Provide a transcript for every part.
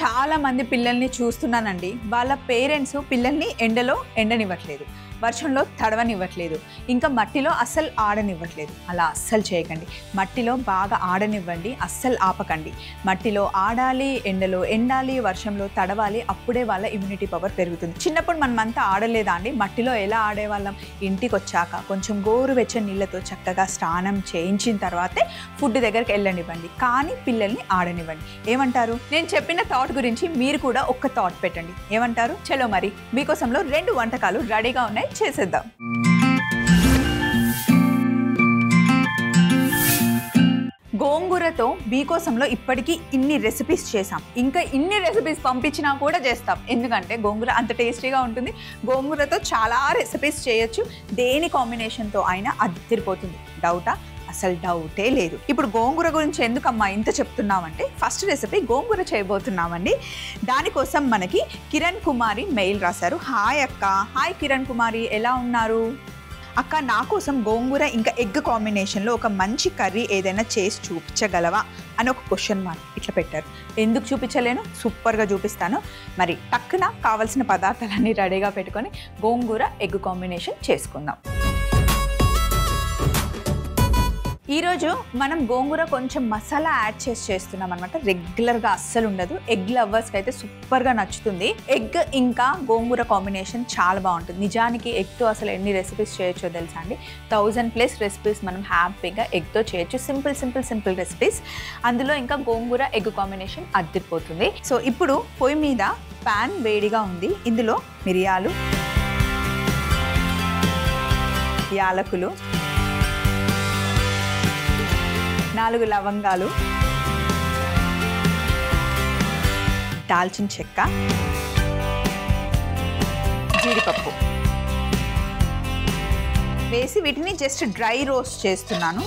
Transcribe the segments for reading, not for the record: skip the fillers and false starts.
చాలా మంది పిల్లల్ని చూస్తున్నానండి. వాళ్ళ పేరెంట్స్ పిల్లల్ని ఎండలో ఎండనివ్వట్లేదు, వర్షంలో తడవనివ్వట్లేదు, ఇంకా మట్టిలో అస్సలు ఆడనివ్వట్లేదు. అలా అస్సలు చేయకండి. మట్టిలో బాగా ఆడనివ్వండి, అస్సలు ఆపకండి. మట్టిలో ఆడాలి, ఎండలో ఎండాలి, వర్షంలో తడవాలి. అప్పుడే వాళ్ళ ఇమ్యూనిటీ పవర్ పెరుగుతుంది. చిన్నప్పుడు మనమంతా ఆడలేదా అండి? మట్టిలో ఎలా ఆడేవాళ్ళం? ఇంటికి వచ్చాక కొంచెం గోరువెచ్చని నీళ్ళతో చక్కగా స్నానం చేయించిన తర్వాతే ఫుడ్ దగ్గరికి వెళ్ళనివ్వండి, కానీ పిల్లల్ని ఆడనివ్వండి. ఏమంటారు? నేను చెప్పిన థాట్ గురించి మీరు కూడా ఒక్క థాట్ పెట్టండి. ఏమంటారు? చలో మరి మీకోసంలో 2 వంటకాలు రెడీగా ఉన్నాయి, చేసేద్దాం. గోంగూరతో మీకోసంలో ఇప్పటికీ ఇన్ని రెసిపీస్ చేసాం, ఇంకా ఇన్ని రెసిపీస్ పంపించినా కూడా చేస్తాం. ఎందుకంటే గోంగూర అంత టేస్టీగా ఉంటుంది. గోంగూరతో చాలా రెసిపీస్ చేయొచ్చు. దేని కాంబినేషన్తో అయినా అదిరిపోతుంది. డౌటా? అసలు డౌటే లేదు. ఇప్పుడు గోంగూర గురించి ఎందుకమ్మా ఇంత చెప్తున్నామంటే, ఫస్ట్ రెసిపీ గోంగూర చేయబోతున్నామండి. దానికోసం మనకి కిరణ్ కుమారి మెయిల్ రాశారు. హాయ్ అక్క. హాయ్ కిరణ్ కుమారి, ఎలా ఉన్నారు? అక్క, నా కోసం గోంగూర ఇంకా ఎగ్ కాంబినేషన్లో ఒక మంచి కర్రీ ఏదైనా చేసి చూపించగలవా అని ఒక క్వశ్చన్ మార్క్ ఇట్లా పెట్టారు. ఎందుకు చూపించలేను? సూపర్గా చూపిస్తాను. మరి టక్కున కావాల్సిన పదార్థాలన్నీ రెడీగా పెట్టుకొని గోంగూర ఎగ్ కాంబినేషన్ చేసుకుందాం. ఈరోజు మనం గోంగూర కొంచెం మసాలా యాడ్ చేస్తున్నాం అనమాట. రెగ్యులర్గా అస్సలు ఉండదు. ఎగ్ లవర్స్కి అయితే సూపర్గా నచ్చుతుంది. ఎగ్ ఇంకా గోంగూర కాంబినేషన్ చాలా బాగుంటుంది. నిజానికి ఎగ్తో అసలు ఎన్ని రెసిపీస్ చేయొచ్చో తెలుసా అండి? 1000+ రెసిపీస్ మనం హ్యాపీగా ఎగ్తో చేయొచ్చు. Simple recipes. అందులో ఇంకా గోంగూర ఎగ్ కాంబినేషన్ అదిరిపోతుంది. సో ఇప్పుడు పొయ్యి మీద ప్యాన్ వేడిగా ఉంది. ఇందులో మిరియాలు, యాలకులు, 4 లవంగాలు, దాల్చిన చెక్క, జీడిపప్పు వేసి వీటిని జస్ట్ డ్రై రోస్ట్ చేస్తున్నాను.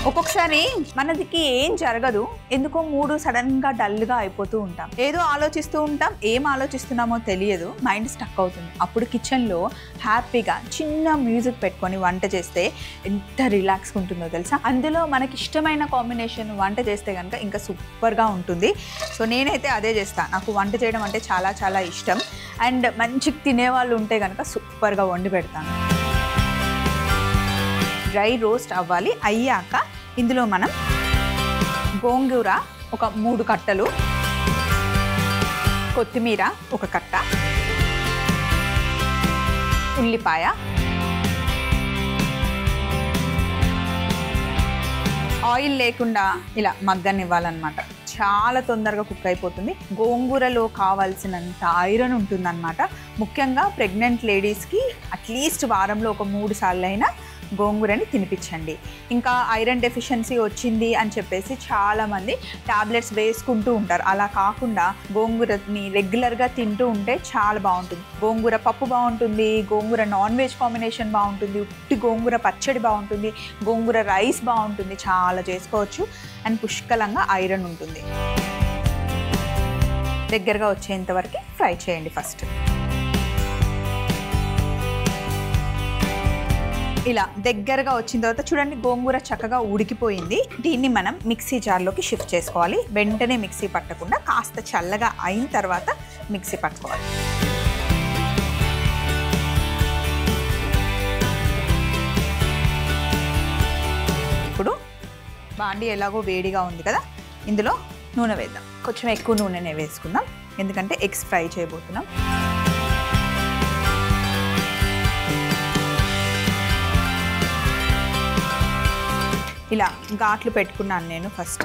ఒక్కొక్కసారి మనదికి ఏం జరగదు, ఎందుకో మూడు సడన్గా డల్గా అయిపోతూ ఉంటాం. ఏదో ఆలోచిస్తూ ఉంటాం, ఏం ఆలోచిస్తున్నామో తెలియదు, మైండ్ స్టక్ అవుతుంది. అప్పుడు కిచెన్లో హ్యాపీగా చిన్న మ్యూజిక్ పెట్టుకొని వంట చేస్తే ఎంత రిలాక్స్గా ఉంటుందో తెలుసా. అందులో మనకి ఇష్టమైన కాంబినేషన్ వంట చేస్తే కనుక ఇంకా సూపర్గా ఉంటుంది. సో నేనైతే అదే చేస్తాను. నాకు వంట చేయడం అంటే చాలా చాలా ఇష్టం. అండ్ మంచిగా తినేవాళ్ళు ఉంటే కనుక సూపర్గా వండి పెడతాను. డ్రై రోస్ట్ అవ్వాలి. అయ్యాక ఇందులో మనం గోంగూర ఒక 3 కట్టలు, కొత్తిమీర ఒక కట్ట, ఉల్లిపాయ, ఆయిల్ లేకుండా ఇలా మగ్గనివ్వాలన్నమాట. చాలా తొందరగా కుక్ అయిపోతుంది. గోంగూరలో కావాల్సినంత ఐరన్ ఉంటుందన్నమాట. ముఖ్యంగా ప్రెగ్నెంట్ లేడీస్కి అట్లీస్ట్ వారంలో ఒక 3 సార్లు అయినా గోంగూరని తినిపించండి. ఇంకా ఐరన్ డెఫిషియన్సీ వచ్చింది అని చెప్పేసి చాలామంది టాబ్లెట్స్ వేసుకుంటూ ఉంటారు. అలా కాకుండా గోంగూరని రెగ్యులర్గా తింటూ ఉంటే చాలా బాగుంటుంది. గోంగూర పప్పు బాగుంటుంది, గోంగూర నాన్ వెజ్ కాంబినేషన్ బాగుంటుంది, ఉట్టి గోంగూర పచ్చడి బాగుంటుంది, గోంగూర రైస్ బాగుంటుంది. చాలా చేసుకోవచ్చు. అండ్ పుష్కలంగా ఐరన్ ఉంటుంది. దగ్గరగా వచ్చేంత వరకు ఫ్రై చేయండి. ఫస్ట్ ఇలా దగ్గరగా వచ్చిన తర్వాత చూడండి, గోంగూర చక్కగా ఉడికిపోయింది. దీన్ని మనం మిక్సీ జార్లోకి షిఫ్ట్ చేసుకోవాలి. వెంటనే మిక్సీ పట్టకుండా కాస్త చల్లగా అయిన తర్వాత మిక్సీ పట్టుకోవాలి. ఇప్పుడు బాండి ఎలాగో వేడిగా ఉంది కదా, ఇందులో నూనె వేద్దాం. కొంచెం ఎక్కువ నూనెనే వేసుకుందాం, ఎందుకంటే ఎగ్స్ ఫ్రై చేయబోతున్నాం. ఇలా ఘాట్లు పెట్టుకున్నాను నేను ఫస్ట్.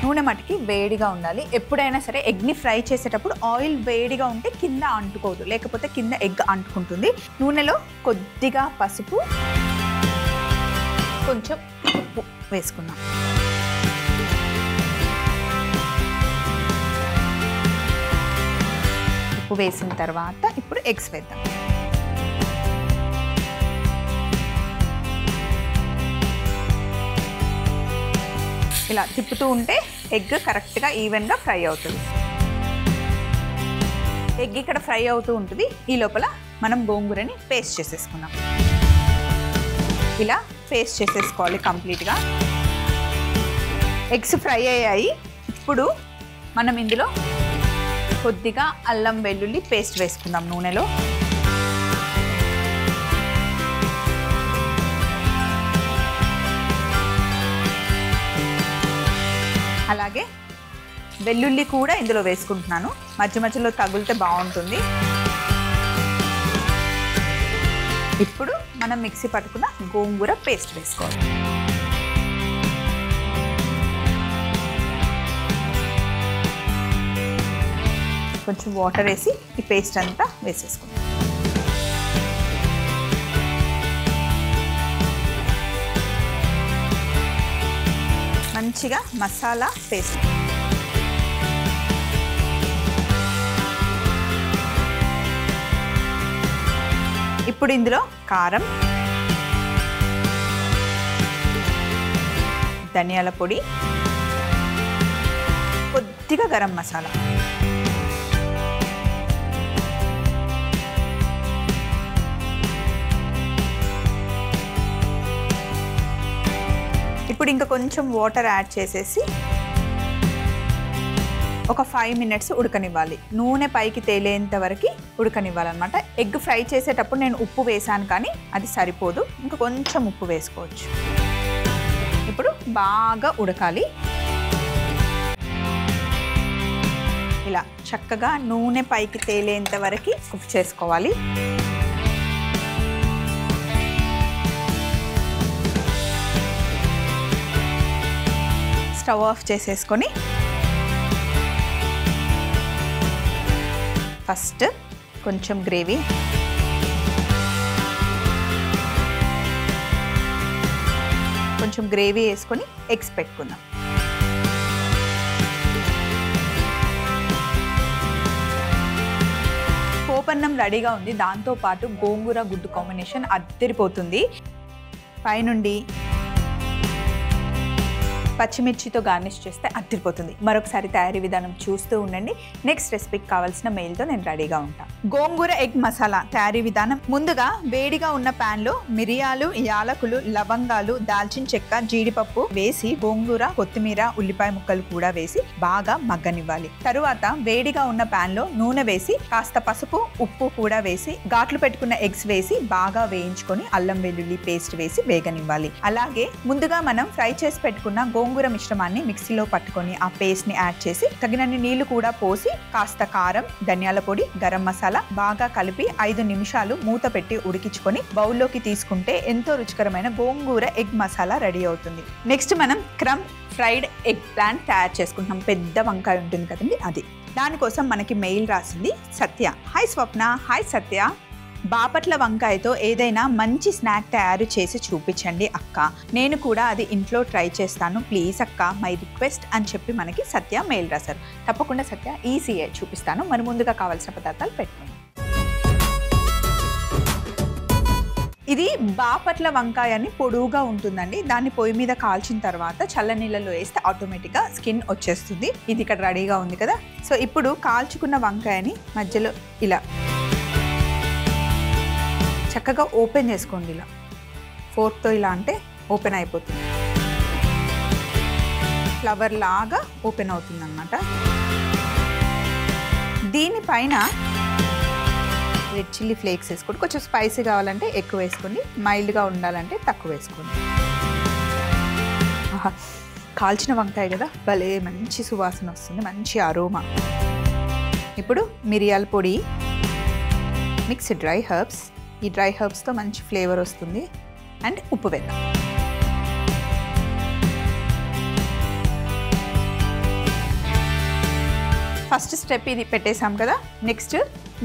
నూనె మటుకి వేడిగా ఉండాలి. ఎప్పుడైనా సరే ఎగ్ని ఫ్రై చేసేటప్పుడు ఆయిల్ వేడిగా ఉంటే కింద అంటుకోదు, లేకపోతే కింద ఎగ్ అంటుకుంటుంది. నూనెలో కొద్దిగా పసుపు, కొంచెం ఉప్పు వేసుకున్నాం. ఉప్పు వేసిన తర్వాత ఇప్పుడు ఎగ్స్ వేద్దాం. ఇలా తిప్పుతూ ఉంటే ఎగ్ కరెక్ట్గా ఈవెన్గా ఫ్రై అవుతుంది. ఎగ్ ఇక్కడ ఫ్రై అవుతూ ఉంటుంది. ఈ లోపల మనం గోంగూరని పేస్ట్ చేసేసుకుందాం. ఇలా పేస్ట్ చేసేసుకోవాలి కంప్లీట్గా. ఎగ్స్ ఫ్రై అయ్యాయి. ఇప్పుడు మనం ఇందులో కొద్దిగా అల్లం వెల్లుల్లి పేస్ట్ వేసుకుందాం నూనెలో. అలాగే వెల్లుల్లి కూడా ఇందులో వేసుకుంటున్నాను. మధ్య మధ్యలో తగిలితే బాగుంటుంది. ఇప్పుడు మనం మిక్సీ పట్టుకున్న గోంగూర పేస్ట్ వేసుకోవాలి. కొంచెం వాటర్ వేసి ఈ పేస్ట్ అంతా వేసేసుకుందాం. మంచిగా మసాలా పేస్ట్. ఇప్పుడు ఇందులో కారం, ధనియాల పొడి, కొద్దిగా గరం మసాలా, ఇప్పుడు ఇంకా కొంచెం వాటర్ యాడ్ చేసేసి ఒక 5 minutes ఉడకనివ్వాలి. నూనె పైకి తేలేంత వరకు ఉడకనివ్వాలన్నమాట. ఎగ్ ఫ్రై చేసేటప్పుడు నేను ఉప్పు వేసాను కానీ అది సరిపోదు, ఇంకా కొంచెం ఉప్పు వేసుకోవచ్చు. ఇప్పుడు బాగా ఉడకాలి. ఇలా చక్కగా నూనె పైకి తేలేంత వరకు కుక్ చేసుకోవాలి. స్టవ్ ఆఫ్ చేసేసుకొని ఫస్ట్ కొంచెం గ్రేవీ, కొంచెం గ్రేవీ వేసుకొని ఎగ్స్ పెట్టుకుందాం. పోపన్నం రెడీగా ఉంది. దాంతోపాటు గోంగూర గుడ్డు కాంబినేషన్ అద్దరిపోతుంది. పైనుండి పచ్చిమిర్చితో గార్నిష్ చేస్తే అద్దరిపోతుంది. మరొకసారి తయారీ విధానం చూస్తూ ఉండండి. నెక్స్ట్ రెసిపీకి కావాల్సిన మెయిల్తో నేను రెడీగా ఉంటాను. గోంగూర ఎగ్ మసాలా తయారీ విధానం. ముందుగా వేడిగా ఉన్న ప్యాన్లో మిరియాలు, యాలకులు, లవంగాలు, దాల్చిన చెక్క, జీడిపప్పు వేసి గోంగూర, కొత్తిమీర, ఉల్లిపాయ ముక్కలు కూడా వేసి బాగా మగ్గనివ్వాలి. తరువాత వేడిగా ఉన్న ప్యాన్లో నూనె వేసి కాస్త పసుపు, ఉప్పు కూడా వేసి ఘాట్లు పెట్టుకున్న ఎగ్స్ వేసి బాగా వేయించుకొని అల్లం వెల్లుల్లి పేస్ట్ వేసి వేగనివ్వాలి. అలాగే ముందుగా మనం ఫ్రై చేసి పెట్టుకున్న గోంగూర మిశ్రమాన్ని మిక్సీలో పట్టుకొని ఆ పేస్ట్ ని యాడ్ చేసి తగినన్ని నీళ్లు కూడా పోసి కాస్త కారం, ధనియాల పొడి, గరం మసాలా బాగా కలిపి 5 నిమిషాలు మూత పెట్టి ఉడికించుకొని బౌల్లోకి తీసుకుంటే ఎంతో రుచికరమైన గోంగూర ఎగ్ మసాలా రెడీ అవుతుంది. నెక్స్ట్ మనం క్రమ్ ఫ్రైడ్ ఎగ్ ప్లాంట్ తయారు చేసుకుంటున్నాం. పెద్ద వంకాయ ఉంటుంది కదండి అది. దానికోసం మనకి మెయిల్ రాసింది సత్య. హాయ్ స్వప్న. హాయ్ సత్య. బాపట్ల వంకాయతో ఏదైనా మంచి స్నాక్ తయారు చేసి చూపించండి అక్క, నేను కూడా అది ఇంట్లో ట్రై చేస్తాను ప్లీజ్ అక్క, మై రిక్వెస్ట్ అని చెప్పి మనకి సత్య మెయిల్ రాశారు. తప్పకుండా సత్య ఈజీయే చూపిస్తాను. మరి ముందుగా కావాల్సిన పదార్థాలు పెట్టుకుందాం. ఇది బాపట్ల వంకాయ అని పొడువుగా ఉంటుందండి. దాన్ని పొయ్యి మీద కాల్చిన తర్వాత చల్ల నీళ్ళలో వేస్తే ఆటోమేటిక్గా స్కిన్ వచ్చేస్తుంది. ఇది ఇక్కడ రెడీగా ఉంది కదా. సో ఇప్పుడు కాల్చుకున్న వంకాయని మధ్యలో ఇలా చక్కగా ఓపెన్ చేసుకోండి. ఇలా ఫోర్క్తో ఇలా అంటే ఓపెన్ అయిపోతుంది. ఫ్లవర్ లాగా ఓపెన్ అవుతుంది అన్నమాట. దీనిపైన రెడ్ చిల్లీ ఫ్లేక్స్ వేసుకోండి. కొంచెం స్పైసీ కావాలంటే ఎక్కువ వేసుకోండి, మైల్డ్గా ఉండాలంటే తక్కువ వేసుకోండి. కాల్చిన వంకాయ కదా, భలే మంచి సువాసన వస్తుంది, మంచి అరోమా. ఇప్పుడు మిరియాల పొడి, మిక్స్డ్ డ్రై హర్బ్స్. ఈ డ్రై హర్బ్స్తో మంచి ఫ్లేవర్ వస్తుంది. అండ్ ఉప్పు వేద్దాం. ఫస్ట్ స్టెప్ ఇది పెట్టేసాం కదా. నెక్స్ట్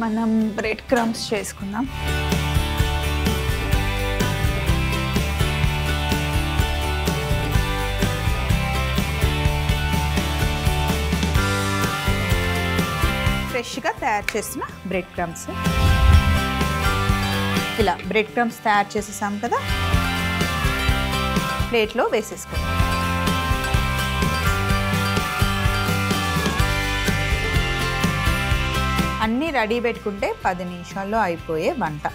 మనం బ్రెడ్ క్రమ్స్ చేసుకుందాం. ఫ్రెష్గా తయారు చేసిన బ్రెడ్ క్రమ్స్. ఇలా బ్రెడ్ క్రమ్స్ తయారు చేసేసాం కదా, ప్లేట్లో వేసేసుకోండి. అన్నీ రెడీ పెట్టుకుంటే 10 నిమిషాల్లో అయిపోయే వంట.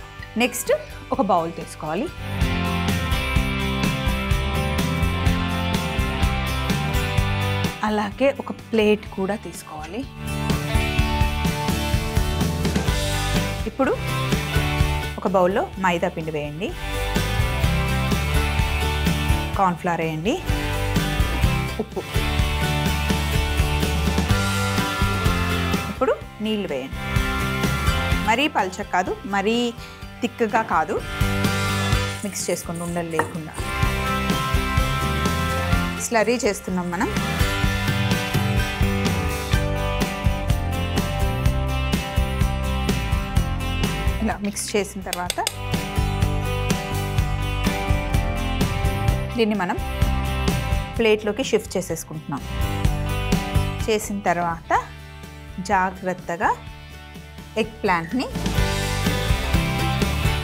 నెక్స్ట్ ఒక బౌల్ తీసుకోవాలి. అలాగే ఒక ప్లేట్ కూడా తీసుకోవాలి. ఇప్పుడు ఒక బౌల్లో మైదా పిండి వేయండి, కార్న్ఫ్లవర్ వేయండి, ఉప్పు, ఇప్పుడు నీళ్ళు వేయండి. మరీ పల్చగా కాదు, మరీ థిక్గా కాదు, మిక్స్ చేసుకోండి ఉండలు లేకుండా. స్లరీ చేస్తున్నాం మనం. ఇలా మిక్స్ చేసిన తర్వాత దీన్ని మనం ప్లేట్లోకి షిఫ్ట్ చేసేసుకుంటున్నాం. చేసిన తర్వాత జాగ్రత్తగా ఎగ్ ప్లాంట్ని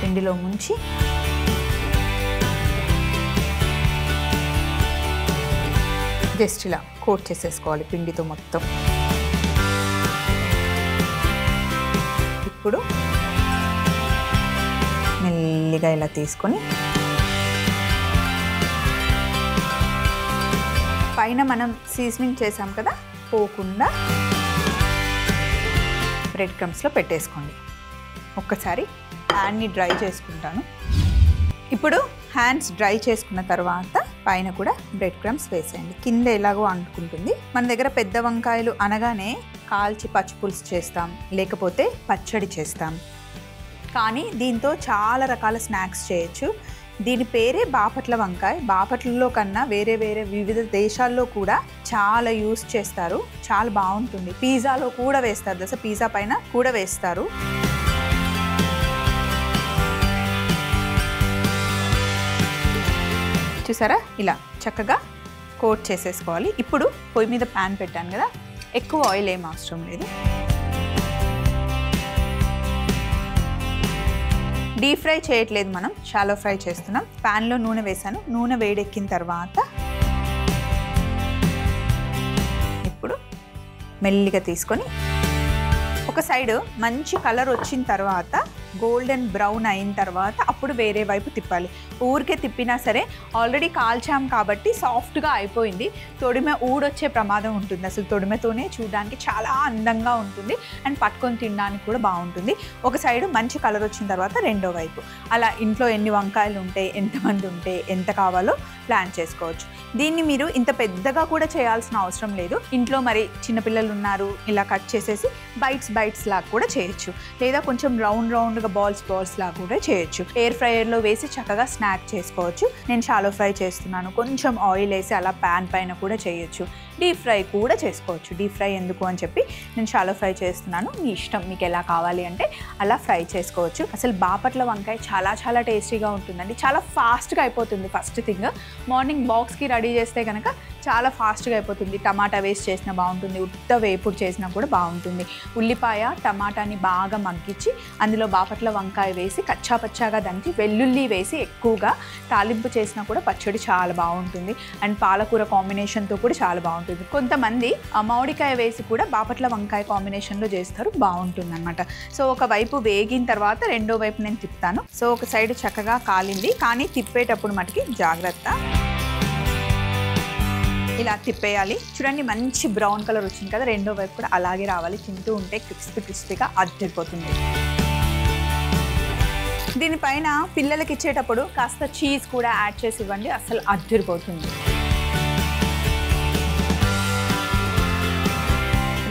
పిండిలో ముంచి జస్ట్ ఇలా కోట్ చేసేసుకోవాలి పిండితో మొత్తం. ఇప్పుడు మెల్లిగా ఇలా తీసుకొని పైన మనం సీజనింగ్ చేసాం కదా, పోకుండా బ్రెడ్ క్రమ్స్లో పెట్టేసుకోండి. ఒక్కసారి హ్యాండ్ని డ్రై చేసుకుంటాను. ఇప్పుడు హ్యాండ్స్ డ్రై చేసుకున్న తర్వాత పైన కూడా బ్రెడ్ క్రమ్స్ వేసేయండి. కింద ఎలాగో అంటుకుంటుంది. మన దగ్గర పెద్ద వంకాయలు అనగానే కాల్చి పచ్చిపులుసు చేస్తాం, లేకపోతే పచ్చడి చేస్తాం. కానీ దీంతో చాలా రకాల స్నాక్స్ చేయొచ్చు. దీని పేరే బాపట్ల వంకాయ. బాపట్లలో కన్నా వేరే వేరే వివిధ దేశాల్లో కూడా చాలా యూస్ చేస్తారు. చాలా బాగుంటుంది. పిజ్జాలో కూడా వేస్తారు, దశ పిజ్జా పైన కూడా వేస్తారు. చూసారా, ఇలా చక్కగా కోట్ చేసేసుకోవాలి. ఇప్పుడు పొయ్యి మీద ప్యాన్ పెట్టాను కదా, ఎక్కువ ఆయిల్ ఏం అవసరం లేదు. డీప్ ఫ్రై చేయట్లేదు, మనం షాలో ఫ్రై చేస్తున్నాం. ప్యాన్లో నూనె వేసాను. నూనె వేడెక్కిన తర్వాత ఇప్పుడు మెల్లిగా తీసుకొని ఒక సైడ్ మంచి కలర్ వచ్చిన తర్వాత గోల్డెన్ బ్రౌన్ అయిన తర్వాత అప్పుడు వేరే వైపు తిప్పాలి. ఊరికే తిప్పినా సరే ఆల్రెడీ కాల్చాం కాబట్టి సాఫ్ట్గా అయిపోయింది. తొడిమె ఊడొచ్చే ప్రమాదం ఉంటుంది. అసలు తొడిమెతోనే చూడడానికి చాలా అందంగా ఉంటుంది అండ్ పట్టుకొని తినడానికి కూడా బాగుంటుంది. ఒక సైడు మంచి కలర్ వచ్చిన తర్వాత రెండో వైపు. అలా ఇంట్లో ఎన్ని వంకాయలు ఉంటే, ఎంతమంది ఉంటే, ఎంత కావాలో ప్లాన్ చేసుకోవచ్చు. దీన్ని మీరు ఇంత పెద్దగా కూడా చేయాల్సిన అవసరం లేదు. ఇంట్లో మరి చిన్నపిల్లలు ఉన్నారు, ఇలా కట్ చేసేసి బైట్స్ లాగా కూడా చేయొచ్చు. లేదా కొంచెం రౌండ్గా బాల్స్ లాగా కూడా చేయొచ్చు. ఎయిర్ ఫ్రైయర్లో వేసి చక్కగా స్నాక్ చేసుకోవచ్చు. నేను షాలో ఫ్రై చేస్తున్నాను. కొంచెం ఆయిల్ వేసి అలా ప్యాన్ పైన కూడా చేయొచ్చు. డీప్ ఫ్రై కూడా చేసుకోవచ్చు. డీప్ ఫ్రై ఎందుకు అని చెప్పి నేను షాలో ఫ్రై చేస్తున్నాను. మీ ఇష్టం, మీకు ఎలా కావాలి అంటే అలా ఫ్రై చేసుకోవచ్చు. అసలు బాపట్ల వంకాయ చాలా టేస్టీగా ఉంటుందండి. చాలా ఫాస్ట్గా అయిపోతుంది. ఫస్ట్ థింగ్, మార్నింగ్ బాక్స్కి రెడీ చేస్తే కనుక చాలా ఫాస్ట్గా అయిపోతుంది. టమాటా వేసి చేసినా బాగుంటుంది, ఉత్త వేపుడు చేసినా కూడా బాగుంటుంది. ఉల్లిపాయ టమాటాని బాగా మగ్గించి అందులో బాపట్ల వంకాయ వేసి కచ్చాపచ్చాగా దంచి వెల్లుల్లి వేసి ఎక్కువగా తాలింపు చేసినా కూడా పచ్చడి చాలా బాగుంటుంది. అండ్ పాలకూర కాంబినేషన్తో కూడా చాలా బాగుంటుంది. కొంతమంది మామిడికాయ వేసి కూడా బాపట్ల వంకాయ కాంబినేషన్లో చేస్తారు, బాగుంటుంది అనమాట. సో ఒకవైపు వేగిన తర్వాత రెండో వైపు నేను తిప్పుతాను. సో ఒక సైడ్ చక్కగా కాలింది, కానీ తిప్పేటప్పుడు మటుకి జాగ్రత్త, ఇలా తిప్పేయాలి. చూడండి, మంచి బ్రౌన్ కలర్ వచ్చింది కదా, రెండో వైపు కూడా అలాగే రావాలి. తింటూ ఉంటే క్రిస్పీగా అద్దరిపోతుంది. దీనిపైన పిల్లలకి ఇచ్చేటప్పుడు కాస్త చీజ్ కూడా యాడ్ చేసి ఇవ్వండి, అసలు అద్దరిపోతుంది.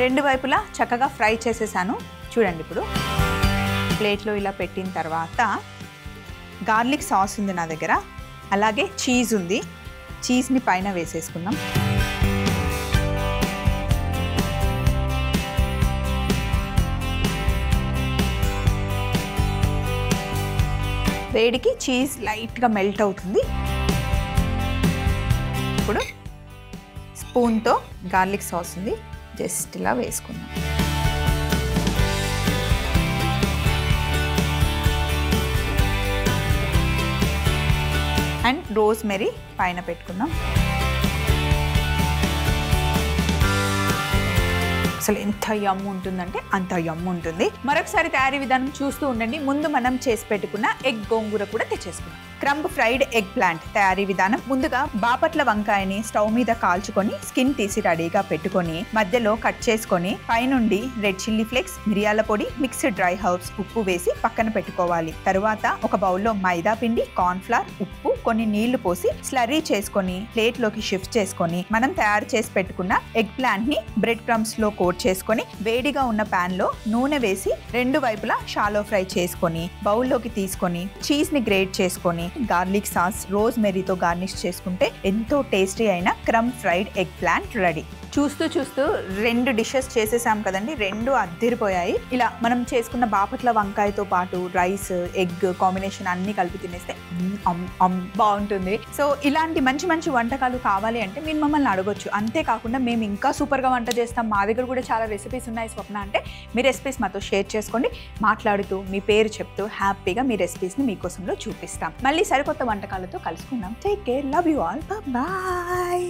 రెండు వైపులా చక్కగా ఫ్రై చేసేసాను. చూడండి, ఇప్పుడు ప్లేట్లో ఇలా పెట్టిన తర్వాత గార్లిక్ సాస్ ఉంది నా దగ్గర, అలాగే చీజ్ ఉంది. చీజ్ని పైన వేసేసుకుందాం. వేడికి చీజ్ లైట్గా మెల్ట్ అవుతుంది. ఇప్పుడు స్పూన్తో గార్లిక్ సాస్ ఉంది, జస్ట్ ఇలా వేసుకుందాం. అండ్ రోజ్మెరీ పైన పెట్టుకుందాం. అసలు ఎంత యమ్ ఉంటుందంటే అంత యమ్ ఉంటుంది. మరొకసారి తయారీ విధానం చూస్తూ ఉండండి. ముందు మనం చేసి పెట్టుకున్న ఎగ్ గోంగూర కూడా తెచ్చేసుకున్నాం. క్రంబ్ ఫ్రైడ్ ఎగ్ ప్లాంట్ తయారీ విధానం. ముందుగా బాపట్ల వంకాయని స్టవ్ మీద కాల్చుకొని స్కిన్ తీసి రెడీగా పెట్టుకొని మధ్యలో కట్ చేసుకొని పైనుండి రెడ్ చిల్లీ ఫ్లేక్స్, మిరియాల పొడి, మిక్స్డ్ డ్రై హర్బ్స్, ఉప్పు వేసి పక్కన పెట్టుకోవాలి. తరువాత ఒక బౌల్లో మైదా పిండి, కార్న్ ఫ్లవర్, ఉప్పు, కొన్ని నీళ్లు పోసి స్లర్రీ చేసుకొని ప్లేట్ లోకి షిఫ్ట్ చేసుకొని మనం తయారు చేసి పెట్టుకున్న ఎగ్ ప్లాంట్ ని బ్రెడ్ క్రమ్స్ లో కోట్ చేసుకొని వేడిగా ఉన్న పాన్ లో నూనె వేసి రెండు వైపులా షాలో ఫ్రై చేసుకొని బౌల్లోకి తీసుకొని చీజ్ ని గ్రేట్ చేసుకొని గార్లిక్ సాస్, రోజ్ మెరీతో గార్నిష్ చేసుకుంటే ఎంతో టేస్టీ అయిన crumb fried egg plant ready. చూస్తూ చూస్తూ 2 డిషెస్ చేసేసాం కదండి, 2 అద్దిరిపోయాయి. ఇలా మనం చేసుకున్న బాపట్ల వంకాయతో పాటు రైస్, ఎగ్ కాంబినేషన్ అన్ని కలిపి తినేస్తే బాగుంటుంది. సో ఇలాంటి మంచి మంచి వంటకాలు కావాలి అంటే మీరు మమ్మల్ని అడగొచ్చు. అంతేకాకుండా మేము ఇంకా సూపర్గా వంట చేస్తాం, మా దగ్గర కూడా చాలా రెసిపీస్ ఉన్నాయి స్వప్న అంటే మీ రెసిపీస్ మాతో షేర్ చేసుకోండి. మాట్లాడుతూ మీ పేరు చెప్తూ హ్యాపీగా మీ రెసిపీస్ని మీకోసంలో చూపిస్తాం. మళ్ళీ సరికొత్త వంటకాలతో కలుసుకుందాం. Take care, love you all, bye.